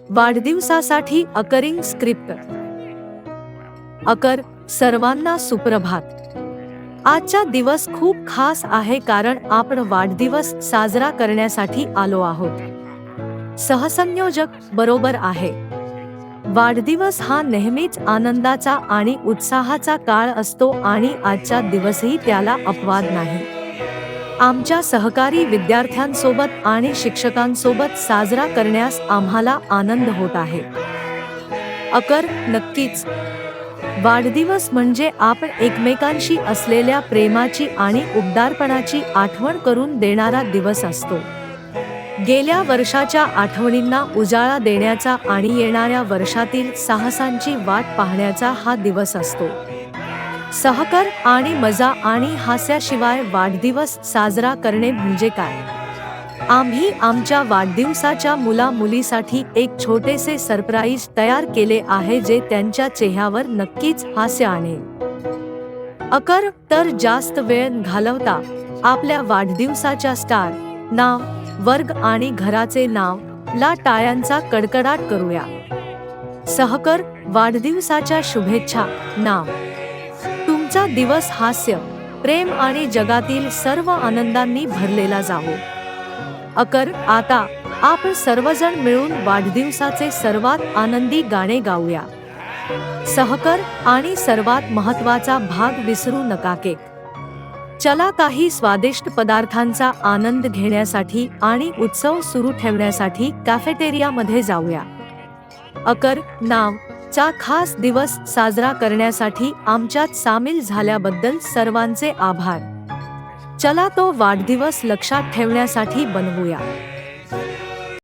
वाढदिवसासाठी occurring script. Occur, सर्वांना सुप्रभात. आजचा दिवस खूप खास आहे कारण आपण वाढदिवस साजरा करण्यासाठी आलो आहोत. सहसंयोजक बरोबर आहे. वाढदिवस हा नेहमीच आनंदाचा आणि उत्साहाचा काळ असतो आणि आजचा दिवसही त्याला अपवाद नाही. आमच्या सहकारी विद्यार्थ्यांसोबत आणि शिक्षकांसोबत साजरा करण्यास आम्हाला आनंद होत आहे. अकर, नक्कीच. वाढदिवस म्हणजे आपण एकमेकांशी असलेल्या प्रेमाची आणि उबदारपणाची आठवण करून देणारा दिवस असतो. गेल्या वर्षाच्या आठवणींना उजाळा देण्याचा आणि येणाऱ्या वर्षातील साहसांची वाट पाहण्याचा हा दिवस असतो. सहकार आणि मजा आणि हास्याशिवाय वाढदिवस साजरा करणे म्हणजे काय? आम्ही आमच्या वाढदिवसाच्या मुला-मुलीसाठी एक छोटेसे सरप्राईज तयार केले आहे जे त्यांच्या चेहऱ्यावर नक्कीच हास्य आणेल. अकर, तर जास्त वेळ घालवता आपल्या वाढदिवसाच्या स्टार, नाव, वर्ग आणि घराचे नाव ला टाळ्यांचा कडकडाट करूया. सहकर, वाढदिवसाच्या शुभेच्छा. नाव. तुमचा दिवस हास्य, प्रेम आणि जगातील सर्व आनंदांनी भरलेला जावो. अकर, आता आपण सर्वजण मिळून वाढदिवसाचे सर्वात आनंदी गाणे गाऊया. सहकर, आणि सर्वात महत्त्वाचा भाग विसरू नका, केक. चला काही स्वादिष्ट पदार्थांचा आनंद घेण्यासाठी आणि उत्सव सुरू ठेवण्यासाठी कॅफेटेरियामध्ये जाऊया. अकर, नाव चा खास दिवस साजरा करण्यासाठी आमच्यात सामील झाल्याबद्दल सर्वांचे आभार. चला तो वाढदिवस लक्षात ठेवण्यासाठी बनवूया.